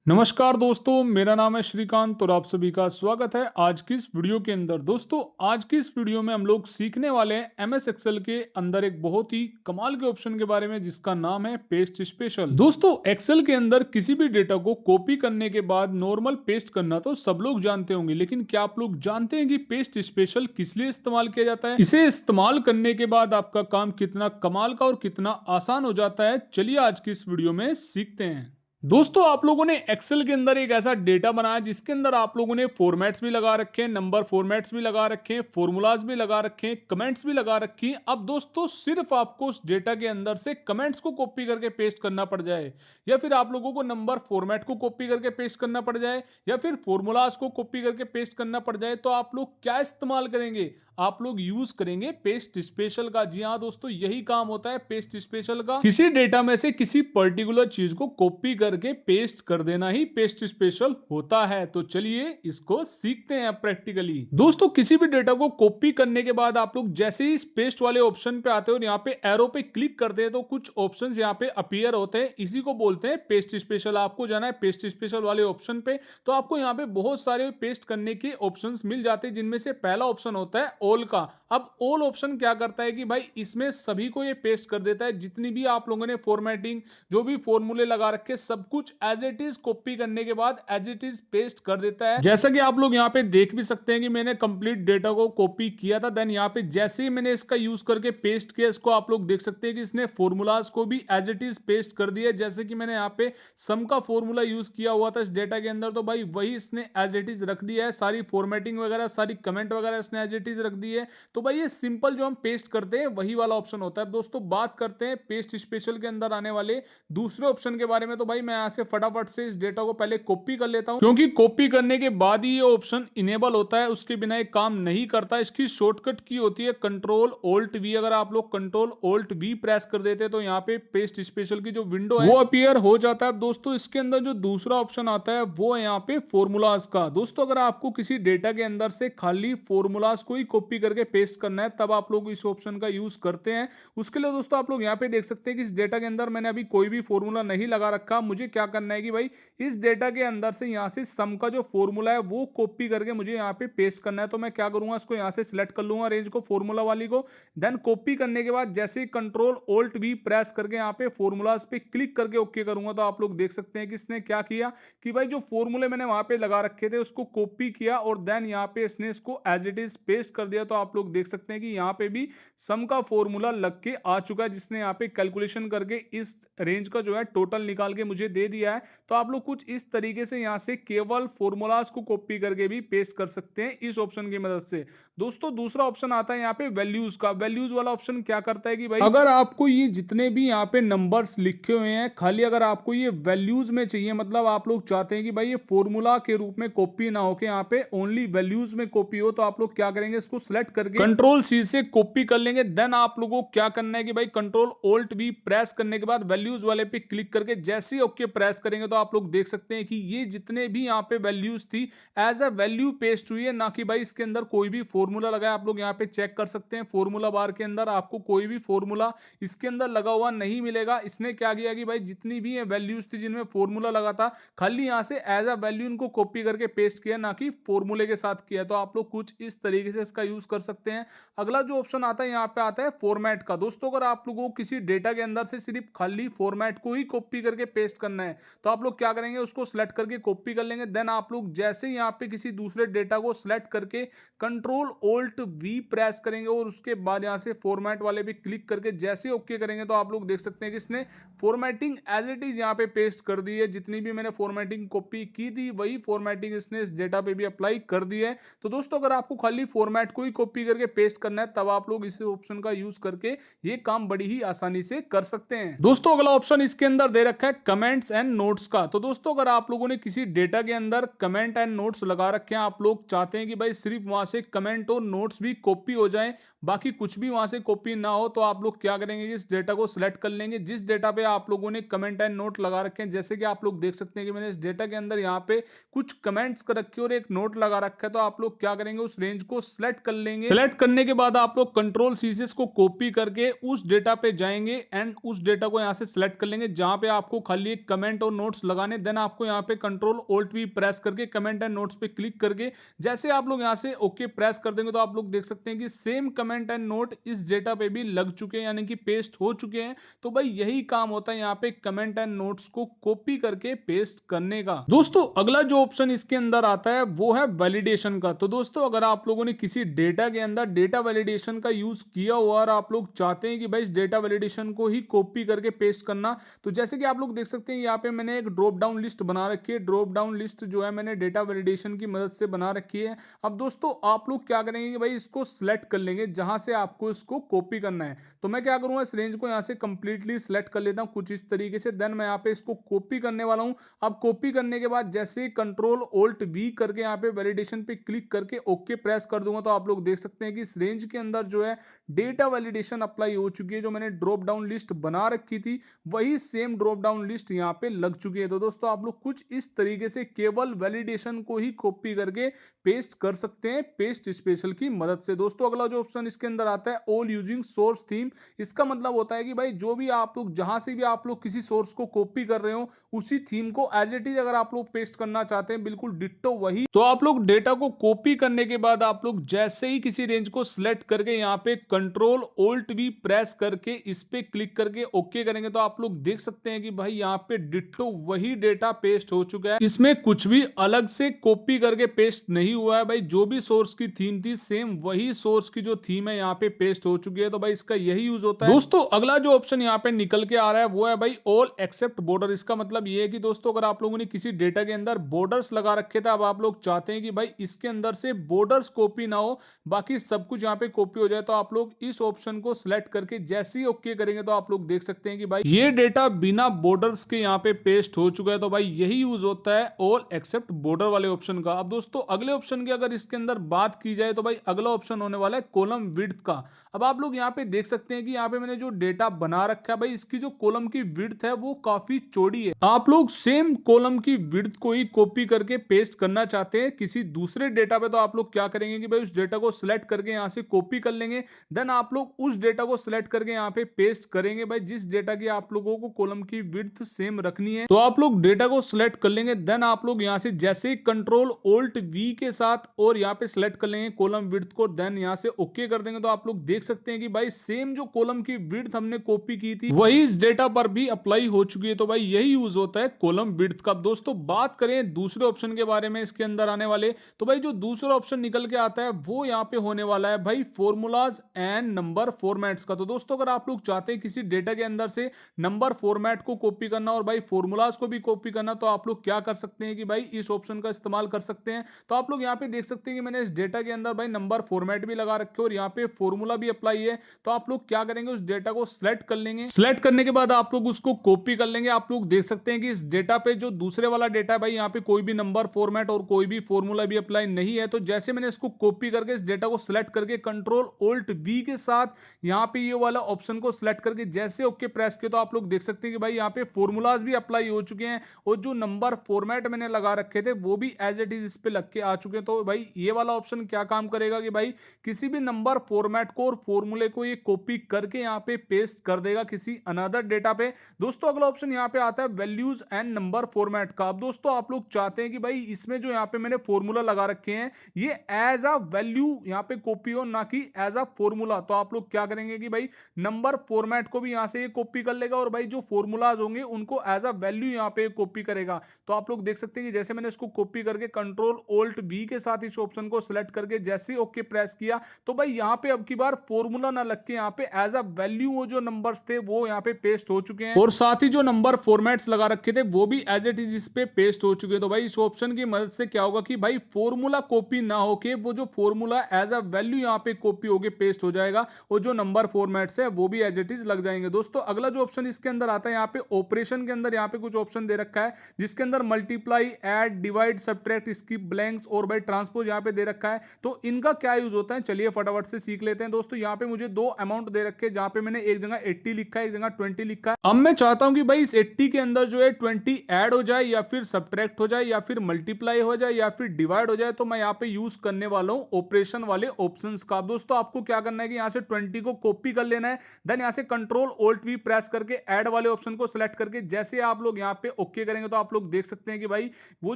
नमस्कार दोस्तों, मेरा नाम है श्रीकांत और आप सभी का स्वागत है आज की इस वीडियो के अंदर। दोस्तों, आज की इस वीडियो में हम लोग सीखने वाले हैं एमएस एक्सेल के अंदर एक बहुत ही कमाल के ऑप्शन के बारे में जिसका नाम है पेस्ट स्पेशल। दोस्तों, एक्सेल के अंदर किसी भी डेटा को कॉपी करने के बाद नॉर्मल पेस्ट करना तो सब लोग जानते होंगे, लेकिन क्या आप लोग जानते हैं कि पेस्ट स्पेशल किस लिए इस्तेमाल किया जाता है? इसे इस्तेमाल करने के बाद आपका काम कितना कमाल का और कितना आसान हो जाता है, चलिए आज की इस वीडियो में सीखते हैं। दोस्तों, आप लोगों ने एक्सेल के अंदर एक ऐसा डेटा बनाया जिसके अंदर आप लोगों ने फॉर्मेट्स भी लगा रखे हैं, नंबर फॉर्मेट्स भी लगा रखे हैं, फॉर्मूलाज भी लगा रखे हैं, कमेंट्स भी लगा रखी हैं। अब दोस्तों, सिर्फ आपको उस डेटा के अंदर से कमेंट्स को कॉपी करके पेस्ट करना पड़ जाए, या फिर आप लोगों को नंबर फॉर्मेट को कॉपी करके पेस्ट करना पड़ जाए, या फिर फॉर्मूलाज को कॉपी करके पेस्ट करना पड़ जाए, तो आप लोग क्या इस्तेमाल करेंगे? आप लोग यूज करेंगे पेस्ट स्पेशल का। जी हाँ दोस्तों, यही काम होता है पेस्ट स्पेशल का। किसी डेटा में से किसी पर्टिकुलर चीज को कॉपी करके पेस्ट कर देना ही पेस्ट स्पेशल होता है। तो चलिए इसको सीखते हैं प्रैक्टिकली। दोस्तों, किसी भी डेटा को कॉपी करने के बाद आप लोग जैसे ही इस पेस्ट वाले ऑप्शन पे आते हो और यहाँ पे एरो पे क्लिक करते हैं तो कुछ ऑप्शंस यहाँ पे अपीयर होते हैं। इसी को बोलते हैं पेस्ट स्पेशल। आपको जाना है पेस्ट स्पेशल वाले ऑप्शन पे, तो आपको यहाँ पे बहुत सारे पेस्ट करने के ऑप्शंस मिल जाते हैं, जिनमें से पहला ऑप्शन होता है ऑल का। अब ऑल ऑप्शन क्या करता है कि भाई इसमें सभी को ये पेस्ट कर देता है, जितनी भी आप लोगों ने फॉर्मेटिंग, जो भी फॉर्मूले लगा रखे, सब कुछ एज इट इज कॉपी करने के बाद एज इट इज पेस्ट कर देता है। जैसा कि आप लोग यहाँ पे देख भी सकते हैं कि मैंने कंप्लीट डेटा को कॉपी किया था, देन यहाँ पे जैसे ही मैंने इसका यूज करके पेस्ट किया, इसको आप लोग देख सकते हैं कि इसने फॉर्मूलाज को भी एज इट इज पेस्ट कर दिया। जैसे कि मैंने यहाँ पे सम का फॉर्मूला यूज किया हुआ था इस डेटा के अंदर, तो भाई वही इसने एज इट इज रख दिया है। सारी फॉर्मेटिंग वगैरह, सारी कमेंट वगैरह इसने एज इट इज रख दी है। तो भाई ये सिंपल जो हम पेस्ट करते हैं वही वाला ऑप्शन होता है। दोस्तों, बात करते हैं पेस्ट स्पेशल के अंदर आने वाले दूसरे ऑप्शन के बारे में। तो भाई मैं यहाँ से फटाफट से इस डेटा को पहले कॉपी कर लेता हूँ, क्योंकि कॉपी करने के बाद ही ये ऑप्शन इनेबल होता है, उसके बिना ये काम नहीं करता। इसकी शॉर्टकट की होती है कंट्रोल ऑल्ट वी। अगर आप लोग कंट्रोल ऑल्ट वी प्रेस कर देते हैं तो यहाँ पे पेस्ट स्पेशल की जो विंडो है वो अपीयर हो जाता है। दोस्तों, इसके अंदर जो दूसरा ऑप्शन आता है वो है यहाँ पे फॉर्मूलाज का। दोस्तों, अगर आपको किसी डेटा के अंदर से खाली फॉर्मूलाज को ही कॉपी करके पेस्ट करना है, तब आप लोग इस ऑप्शन का यूज करते हैं। उसके लिए दोस्तों आप लोग यहाँ पे देख सकते हैं कि इस डेटा के अंदर मैंने अभी कोई भी फॉर्मूला नहीं लगा रखा। मुझे क्या करना है कि भाई इस डेटा के अंदर से यहाँ से सम का जो फॉर्मूला है वो कॉपी करके मुझे यहाँ पे पेस्ट करना है। तो मैं क्या करूंगा, इसको यहाँ से सिलेक्ट कर लूंगा, रेंज को, फॉर्मूला वाली को। देन कॉपी करने के बाद जैसे ही कंट्रोल ऑल्ट वी प्रेस करके यहाँ पे फॉर्मूलाज पे क्लिक करके ओके करूंगा, तो आप लोग देख सकते हैं कि इसने क्या किया कि भाई जो फॉर्मूले मैंने वहां पे लगा रखे थे उसको कॉपी किया और देन यहाँ पे इसने इसको एज इट इज पेस्ट कर दिया। तो आप लोग देख सकते हैं कि यहाँ पे भी सम का फॉर्मूला लग के आ चुका है, जिसने यहाँ पे कैलकुलेशन करके इस रेंज का जो है टोटल निकाल के मुझे दे दिया है। तो आप लोग कुछ इस तरीके से यहाँ से केवल फॉर्मूलाज को कॉपी करके भी पेस्ट कर सकते हैं इस ऑप्शन की मदद से। दोस्तों, दूसरा ऑप्शन आता है यहाँ पे वैल्यूज का। वैल्यूज वाला ऑप्शन क्या करता है कि भाई अगर आपको ये जितने भी यहाँ पे नंबर्स लिखे हुए हैं, खाली अगर आपको ये वैल्यूज में चाहिए, मतलब आप लोग चाहते हैं कि भाई ये फॉर्मूला के रूप में कॉपी ना होके यहाँ पे ओनली वैल्यूज में कॉपी हो, तो आप लोग क्या करेंगे, इसको सिलेक्ट करके कंट्रोल सी से कॉपी कर लेंगे। देन आप लोगों को क्या करना है कि भाई कंट्रोल ऑल्ट वी प्रेस करने के बाद वैल्यूज वाले पे क्लिक करके जैसे ही ओके प्रेस करेंगे, तो आप लोग देख सकते हैं कि ये जितने भी यहाँ पे वैल्यूज थी एज अ वैल्यू पेस्ट हुई है, ना कि भाई इसके अंदर कोई भी फॉर्मूला लगा है। आप लोग यहाँ पे चेक कर सकते हैं फॉर्मूला बार के अंदर आपको कोई भी फॉर्मूला इसके अंदर लगा हुआ नहीं मिलेगा। इसने क्या किया कि भाई जितनी भी वैल्यूज थी जिनमें फॉर्मूला लगा था, खाली यहाँ से एज अ वैल्यू इनको कॉपी करके पेस्ट किया, ना कि फॉर्मूले के साथ किया। तो आप लोग कुछ इस तरीके से इसका यूज कर सकते हैं। अगला जो ऑप्शन आता है यहाँ पे आता है फॉर्मेट का। दोस्तों, अगर आप लोगों को किसी डेटा के अंदर से सिर्फ खाली फॉर्मेट को ही कॉपी करके पेस्ट करना है, तो आप लोग क्या करेंगे, उसको सिलेक्ट करके कॉपी कर लेंगे। देन आप लोग जैसे ही यहाँ पे किसी दूसरे डेटा को सिलेक्ट करके कंट्रोल ऑल्ट वी प्रेस करेंगे और उसके बाद यहाँ से फॉर्मेट वाले पे क्लिक करके जैसे ओके करेंगे, तो आप लोग देख सकते हैं कि इसने फॉर्मेटिंग एज इट इज यहाँ पे पेस्ट कर दी है। जितनी भी मैंने फॉर्मेटिंग कॉपी की थी वही फॉर्मेटिंग इसने इस डेटा पे भी अप्लाई कर दी है। तो दोस्तों, अगर आपको खाली फॉर्मेट को ही कॉपी करके पेस्ट करना है, तब आप लोग इस ऑप्शन का यूज करके ये काम बड़ी ही आसानी से कर सकते हैं। दोस्तों, अगला ऑप्शन इसके अंदर दे रखा है कमेंट्स एंड नोट्स का। तो दोस्तों, अगर आप लोगों ने किसी डेटा के अंदर कमेंट एंड नोट्स लगा रखे हैं, आप लोग चाहते हैं कि भाई सिर्फ वहां से कमेंट और नोट्स भी कॉपी हो जाएं, बाकी कुछ भी वहां से कॉपी ना हो, तो आप लोग क्या करेंगे, इस डेटा को सिलेक्ट कर लेंगे जिस डेटा पे आप लोगों ने कमेंट एंड नोट लगा रखे हैं। जैसे कि आप लोग देख सकते हैं कि मैंने इस डेटा के अंदर यहाँ पे कुछ कमेंट्स कर रखे और एक नोट लगा रखा है। तो आप लोग क्या करेंगे, उस रेंज को सिलेक्ट कर लेंगे। सिलेक्ट करने के बाद आप लोग कंट्रोल सी से इसको कॉपी करके उस डेटा पे जाएंगे एंड उस डेटा को यहाँ से सिलेक्ट कर लेंगे जहां पे आपको खाली एक कमेंट और नोट्स लगाने, देन आपको यहाँ पे कंट्रोल ऑल्ट वी प्रेस करके कमेंट एंड नोट्स पे क्लिक करके जैसे आप लोग यहाँ से ओके प्रेस कर देंगे तो आप लोग देख सकते हैं कि सेम कमेंट एंड नोट इस डेटा पे भी लग चुके हैं, यानी कि पेस्ट हो चुके हैं। तो भाई यही काम होता है यहाँ पे कमेंट एंड नोट्स को कॉपी करके पेस्ट करने का। दोस्तों अगला जो ऑप्शन इसके अंदर आता है वो है वैलिडेशन का। तो दोस्तों अगर आप लोगों ने किसी डेटा के अंदर डेटा वैलिडेशन का यूज किया हुआ और आप लोग चाहते हैं कि भाई इस डेटा वैलिडेशन को ही कॉपी करके पेस्ट करना, तो जैसे कि आप लोग देख सकते हैं यहाँ पे मैंने एक ड्रॉप डाउन लिस्ट बना रखी है। ड्रॉप डाउन लिस्ट जो है मैंने डेटा वैलिडेशन की मदद से बना रखी है। अब दोस्तों आप लोग क्या करेंगे कि भाई इसको सिलेक्ट कर लेंगे जहां से आपको इसको कॉपी करना है। तो मैं क्या करूंगा, इस रेंज को यहाँ से कंप्लीटली सिलेक्ट कर लेता हूं कुछ इस तरीके से। देन मैं यहाँ पे इसको कॉपी करने वाला हूं। अब कॉपी करने के बाद जैसे कंट्रोल ऑल्ट वी करके यहाँ पे वैलिडेशन पे क्लिक करके ओके प्रेस कर दूंगा तो आप लोग देख सकते हैं कि इस रेंज के अंदर जो है डेटा वैलिडेशन अप्लाई हो चुकी है। जो मैंने ड्रॉप डाउन लिस्ट बना रखी थी वही सेम ड्रॉप डाउन लिस्ट यहाँ पे लग चुकी है। तो दोस्तों आप लोग कुछ इस तरीके से केवल वैलिडेशन को ही कॉपी करके पेस्ट कर सकते हैं पेस्ट स्पेशल की मदद से। दोस्तों अगला जो ऑप्शन इसके अंदर आता है ऑल यूजिंग सोर्स थीम। इसका मतलब होता है कि भाई जो भी आप लोग जहां से भी आप लोग किसी सोर्स को कॉपी कर रहे हो उसी थीम को एज इट इज अगर आप लोग पेस्ट करना चाहते हैं बिल्कुल डिट्टो वही, तो आप लोग डेटा को कॉपी करने के बाद आप लोग जैसे ही किसी रेंज को सिलेक्ट करके यहाँ पे कंट्रोल ऑल्ट वी प्रेस करके इस पे क्लिक करके ओके करेंगे तो आप लोग देख सकते हैं कि भाई यहाँ पे डिट्टो वही डेटा पेस्ट हो चुका है। इसमें कुछ भी अलग से कॉपी करके पेस्ट नहीं हुआ है। भाई जो भी सोर्स की थीम थी सेम वही सोर्स की जो थीम है यहाँ पे पेस्ट हो चुकी है। तो भाई इसका यही यूज होता है। दोस्तों अगला जो ऑप्शन यहाँ पे निकल के आ रहा है वो है भाई ऑल एक्सेप्ट बॉर्डर। इसका मतलब ये है कि दोस्तों अगर आप लोगों ने किसी डेटा के अंदर बॉर्डर्स लगा रखे थे, अब आप लोग चाहते हैं कि भाई इसके अंदर से बॉर्डर्स कॉपी ना हो बाकी सब कुछ यहाँ पे कॉपी हो जाए, तो आप लोग इस ऑप्शन को सिलेक्ट करके जैसे ही ओके करेंगे तो आप लोग देख सकते हैं कि भाई ये डेटा बिना बॉर्डर्स के यहाँ पे पेस्ट हो चुका है। तो भाई यही यूज होता है ऑल एक्सेप्ट बॉर्डर वाले ऑप्शन का। अब दोस्तों अगले ऑप्शन की अगर इसके अंदर बात की जाए तो भाई अगला ऑप्शन होने वाला है कॉलम विड्थ का। अब आप लोग यहाँ पे देख सकते हैं कि यहाँ पे मैंने जो डेटा बना रखा है भाई इसकी जो कॉलम की विड्थ है वो काफी चौड़ी है। आप लोग सेम कॉलम की विड्थ को ही कॉपी करके पेस्ट करना चाहते हैं किसी दूसरे डेटा पे, तो आप लोग क्या करेंगे कि भाई उस डेटा को सिलेक्ट करके यहाँ से कॉपी कर लेंगे। देन आप लोग उस डेटा को सिलेक्ट करके यहाँ पे पेस्ट करेंगे। भाई जिस डेटा की आप लोगों को कॉलम की विड्थ सेम रखनी है तो आप लोग डेटा को सिलेक्ट कर लेंगे। देन आप लोग यहाँ से जैसे कंट्रोल ऑल्ट वी के साथ और यहाँ पे सिलेक्ट कर लेंगे कॉलम विड्थ को, देन यहाँ से ओके कर देंगे तो आप लोग देख सकते हैं कि भाई सेम जो कॉलम की विड्थ हमने कॉपी की थी वही इस डेटा पर भी अप्लाई हो चुकी है। तो भाई यही यूज होता है कॉलम विड्थ का। दोस्तों बात करें दूसरे ऑप्शन के बारे में इसके अंदर आने वाले, तो भाई जो दूसरा ऑप्शन निकल के आता है वो यहाँ पे होने वाला है भाई फॉर्मूलाज एंड नंबर फॉर्मेट्स का। तो दोस्तों अगर आप लोग चाहते हैं किसी डेटा के अंदर से नंबर फॉर्मेट को कॉपी करना और भाई फॉर्मूलाज को भी कॉपी करना, तो आप लोग क्या कर सकते हैं कि भाई इस ऑप्शन का इस्तेमाल कर सकते हैं। तो आप लोग यहाँ पे देख सकते हैं कि मैंने इस डेटा के अंदर भाई नंबर फॉर्मेट भी लगा रखे और यहाँ पे फॉर्मूला भी अप्लाई है। तो आप लोग क्या करेंगे, उस डेटा को सिलेक्ट कर लेंगे। सिलेक्ट करने के बाद आप लोग उसको कॉपी कर लेंगे। आप लोग देख सकते हैं कि इस डेटा पे जो दूसरे वाला डेटा है भाई यहाँ पे कोई भी नंबर फॉर्मेट और कोई भी फॉर्मूला भी अप्लाई नहीं है। तो जैसे मैंने इसको कॉपी करके इस डेटा को सिलेक्ट करके कंट्रोल ऑल्ट वी के साथ यहाँ पे ये वाला ऑप्शन को सिलेक्ट करके जैसे ओके प्रेस किया तो आप लोग देख सकते हैं कि भाई यहाँ पे फॉर्मूलाज भी अप्लाई हो चुके हैं और जो नंबर फॉर्मेट मैंने लगा रखे थे वो भी एज इट इज इस पे लग के आ चुके हैं। तो भाई ये वाला ऑप्शन क्या काम करेगा कि भाई किसी भी नंबर फॉर्मेट को और फॉर्मूले को ये कॉपी करके यहाँ पे पेस्ट कर देगा किसी अनदर डेटा पे। दोस्तों अगला ऑप्शन यहाँ पे आता है वैल्यूज एंड नंबर फॉर्मेट का। अब दोस्तों आप लोग चाहते हैं कि भाई इसमें जो यहाँ पे मैंने फॉर्मूला लगा रखे हैं ये एज अ वैल्यू यहाँ पे कॉपी हो ना कि एज अ फॉर्मूला। तो आप लोग क्या करेंगे कि भाई नंबर फॉर्मेट को भी यहाँ से ये कॉपी कर लेगा और भाई जो फॉर्मूलाज होंगे उनको एज अ वैल्यू यहाँ पे कॉपी करेगा। तो आप लोग देख सकते हैं कि जैसे मैंने इसको कॉपी करके कंट्रोल ऑल्ट वी के साथ इस ऑप्शन को सिलेक्ट करके जैसे ओके प्रेस किया तो भाई यहाँ पे अब की बार फॉर्मूला ना लग के यहाँ पे एज अ वैल्यू वो जो नंबर्स थे वो यहाँ पे पेस्ट हो चुके हैं और साथ ही जो नंबर फॉर्मेट्स लगा रखे थे वो भी एज इट इज इस पे पेस्ट हो चुके हैं। तो भाई इस ऑप्शन की मदद से क्या होगा कि भाई फॉर्मूला कॉपी ना होके वो जो फॉर्मूला एज अ वैल्यू यहाँ पे कॉपी होके पेस्ट हो जाएगा और जो नंबर फॉर्मेट्स है वो भी एज इट इज लग जाएंगे। दोस्तों अगला जो ऑप्शन इसके अंदर आता है यहाँ पे ऑपरेशन के अंदर यहाँ पे कुछ ऑप्शन दे रखा है जिसके अंदर multiply, add, divide, subtract, skip, blanks और भाई ट्रांसपोज यहाँ पे दे रखा है। तो इनका क्या यूज होता है चलिए फटाफट से सीख लेते हैं। दोस्तों यहाँ पे मुझे दो अमाउंट दे रखे हैं जहां पे मैंने एक जगह 80 लिखा है एक जगह 20 लिखा है। अब मैं चाहता हूं कि भाई इस 80 के अंदर जो है 20 ऐड हो जाए या फिर सब्ट्रैक्ट हो जाए या फिर मल्टीप्लाई हो जाए या फिर डिवाइड हो जाए। तो मैं यहाँ पे यूज करने वाला हूं ऑपरेशन वाले ऑप्शंस का। दोस्तों आपको क्या करना है कि यहाँ से 20 को कॉपी कर लेना है, देन यहाँ से कंट्रोल ऑल्ट वी प्रेस करके ऐड वाले ऑप्शन को सिलेक्ट करके जैसे आप लोग यहाँ पे ओके करेंगे तो आप लोग देख सकते हैं कि भाई वो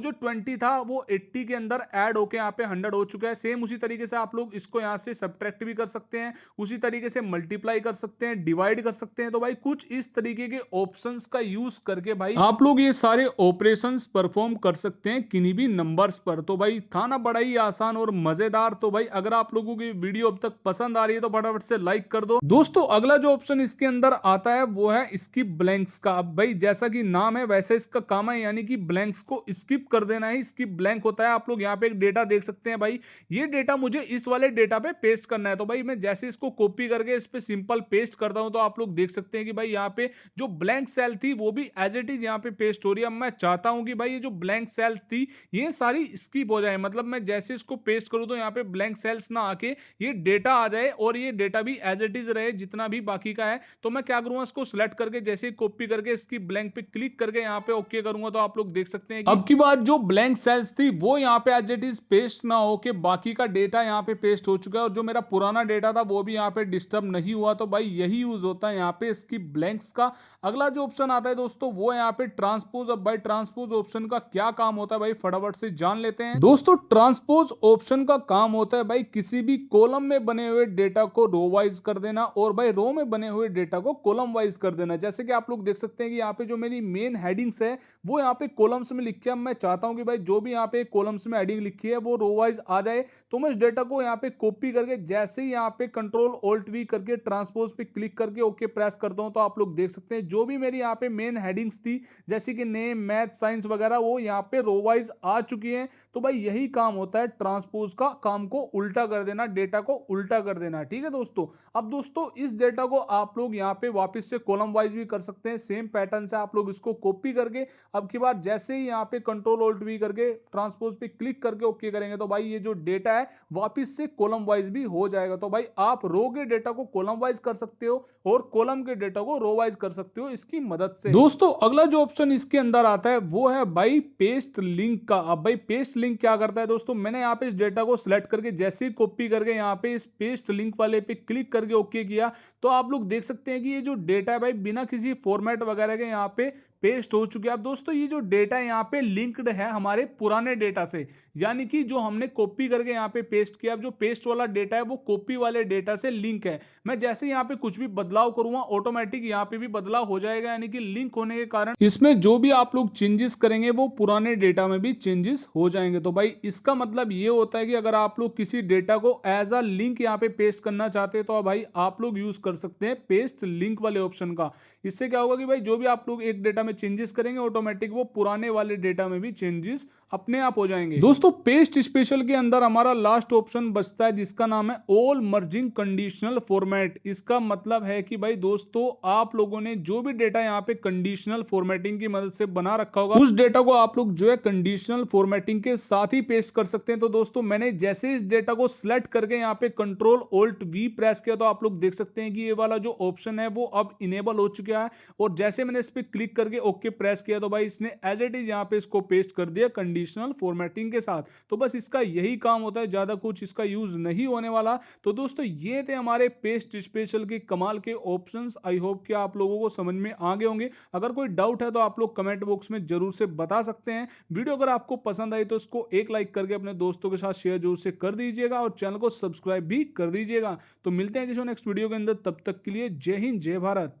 जो 20 था वो 80 के अंदर ऐड होके यहाँ पे 100 हो चुका है। सेम उसी तरीके से आप लोग इसको यहाँ से सब्ट्रैक्ट भी कर सकते हैं, उसी तरीके से मल्टीप्लाई कर सकते हैं, डिवाइड कर सकते हैं। तो भाई कुछ इस तरीके के ऑप्शंस का यूज करके भाई आप लोग ये सारे ऑपरेशंस परफॉर्म कर सकते हैं किन्हीं भी नंबर्स पर। तो भाई था ना बड़ा ही आसान और मजेदार। तो भाई अगर आप लोगों की वीडियो अब तक पसंद आ रही है तो फटाफट से लाइक कर दो। दोस्तों अगला जो ऑप्शन इसके अंदर आता है वो है स्किप ब्लैंक्स का। अब भाई जैसा कि नाम है वैसे इसका काम है, यानी कि ब्लैंक्स को स्किप कर देना है। स्किप ब्लैंक होता है, आप लोग यहाँ पे एक डेटा देख सकते हैं भाई, ये डेटा मुझे इस वाले डेटा पे पेस्ट करना है। तो भाई मैं जैसे इसको कॉपी करके इस पे सिंपल पेस्ट करता हूं तो आप लोग देख सकते हैं कि भाई यहाँ पे जो ब्लैंक सेल थी वो भी एज इट इज यहाँ पे पेस्ट हो रही है। अब मैं चाहता हूं कि भाई ये जो ब्लैंक सेल्स थी ये सारी स्किप हो जाए, मतलब मैं जैसे इसको पेस्ट करूं तो यहाँ पे ब्लैंक सेल्स ना आके ये डेटा आ जाए और ये डेटा भी एज इट इज रहे जितना भी बाकी का है। तो मैं क्या करूंगा, इसको सिलेक्ट करके जैसे कॉपी करके इसकी ब्लैंक पे क्लिक करके यहाँ पे ओके करूंगा तो आप लोग देख सकते हैं कि अब की बार जो ब्लैंक सेल्स थी वो यहाँ पे एज इट इज पेस्ट ना होके बाकी का डेटा यहाँ पे पेस्ट हो चुका है और जो मेरा पुराना डेटा था वो भी यहाँ पे डिस्टर्ब नहीं हुआ। तो भाई यही यूज होता है यहाँ पे इसकी ब्लैंक्स का। अगला जो ऑप्शन आता है दोस्तों वो यहाँ पे ट्रांसपोज। अब भाई ट्रांसपोज ऑप्शन का क्या काम होता है भाई फटाफट से जान लेते हैं। दोस्तों ट्रांसपोज ऑप्शन का काम होता है भाई किसी भी कॉलम में बने हुए डेटा को रो वाइज कर देना और भाई रो में बने हुए डेटा को कॉलम वाइज कर देना। जैसे कि आप लोग देख सकते हैं कि यहाँ पे जो मेरी मेन हेडिंग्स है वो यहाँ पे कॉलम्स में लिखी है। मैं चाहता हूं कि भाई जो भी यहाँ पे कॉलम्स में हेडिंग लिखी है वो रो वाइज आ जाए। तो मैं इस डेटा को यहाँ पे कॉपी करके जैसे ही यहाँ पे कंट्रोल ऑल्ट वी करके ट्रांसपोज पे क्लिक करके ओके प्रेस करता हूं तो आप लोग देख सकते हैं जो भी मेरी यहाँ पे मेन हेडिंग्स थी जैसे कि नेम, मैथ, साइंस वगैरह वो यहाँ पे रो वाइज आ चुकी है। तो भाई यही काम होता है ट्रांसपोज का, काम को उल्टा कर देना, डेटा को उल्टा कर देना। ठीक है दोस्तों। अब दोस्तों इस डेटा को आप लोग यहाँ पे वापस से कॉलम वाइज भी कर सकते हैं। सेम पैटर्न से आप लोग इसको कॉपी करके अब की बार जैसे ही यहाँ पे कंट्रोल ऑल्ट वी करके ट्रांसपोज पे क्लिक करके ओके करेंगे तो भाई ये जो डेटा है वापस से कॉलम वाइज भी हो जाएगा। तो भाई आप रो के डेटा को कॉलम वाइज कर सकते हो और कॉलम के डेटा को रो वाइज कर सकते हो इसकी मदद से। दोस्तों अगला जो ऑप्शन इसके अंदर आता है वो है भाई पेस्ट लिंक का। अब भाई पेस्ट लिंक क्या करता है दोस्तों, मैंने यहाँ पे इस डेटा को सिलेक्ट करके जैसे ही कॉपी करके यहाँ पे इस पेस्ट लिंक वाले पे क्लिक करके ओके किया तो आप लोग देख सकते हैं कि ये जो डेटा है भाई बिना किसी फॉर्मेट वगैरह के यहाँ पे पेस्ट हो चुके हैं। अब दोस्तों ये जो डेटा है यहाँ पे लिंक्ड है हमारे पुराने डेटा से, यानी कि जो हमने कॉपी करके यहाँ पे पेस्ट किया, अब जो पेस्ट वाला डेटा है वो कॉपी वाले डेटा से लिंक है। मैं जैसे यहाँ पे कुछ भी बदलाव करूंगा ऑटोमेटिक यहाँ पे भी बदलाव हो जाएगा, यानी कि लिंक होने के कारण इसमें जो भी आप लोग चेंजेस करेंगे वो पुराने डेटा में भी चेंजेस हो जाएंगे। तो भाई इसका मतलब ये होता है कि अगर आप लोग किसी डेटा को एज अ लिंक यहाँ पे पेस्ट करना चाहते हैं तो भाई आप लोग यूज कर सकते हैं पेस्ट लिंक वाले ऑप्शन का। इससे क्या होगा कि भाई जो भी आप लोग एक डेटा में चेंजेस करेंगे ऑटोमेटिक वो पुराने वाले डेटा में भी चेंजेस अपने आप हो जाएंगे। दोस्तों पेस्ट स्पेशल के अंदर हमारा लास्ट ऑप्शन बचता है जिसका नाम है ऑल मर्जिंग कंडीशनल फॉर्मेट। इसका मतलब है कि भाई दोस्तों आप लोगों ने जो भी डेटा यहाँ पे कंडीशनल फॉर्मेटिंग की मदद से बना रखा होगा उस डेटा को आप लोग जो है कंडीशनल फॉर्मेटिंग के साथ ही पेस्ट कर सकते हैं। तो दोस्तों मैंने जैसे इस डेटा को सिलेक्ट करके यहाँ पे कंट्रोल ऑल्ट वी प्रेस किया तो आप लोग देख सकते हैं कि ये वाला जो ऑप्शन है वो अब इनेबल हो चुका है और जैसे मैंने इस पे क्लिक करके ओके प्रेस किया तो भाई इसने एज इट इज यहाँ पे इसको पेस्ट कर दिया कंडीशनल फॉर्मेटिंग के साथ। तो बस इसका यही काम होता है, ज्यादा कुछ इसका यूज नहीं होने वाला। तो दोस्तों ये थे हमारे पेस्ट स्पेशल के कमाल के ऑप्शंस। आई होप कि आप लोगों को समझ में आ गए होंगे। अगर कोई डाउट है तो आप लोग कमेंट बॉक्स में जरूर से बता सकते हैं। वीडियो अगर आपको पसंद आई तो इसको एक लाइक करके अपने दोस्तों के साथ शेयर जरूर से कर दीजिएगा और चैनल को सब्सक्राइब भी कर दीजिएगा। तो मिलते हैं किसी नेक्स्ट वीडियो के अंदर, तब तक के लिए जय हिंद जय भारत।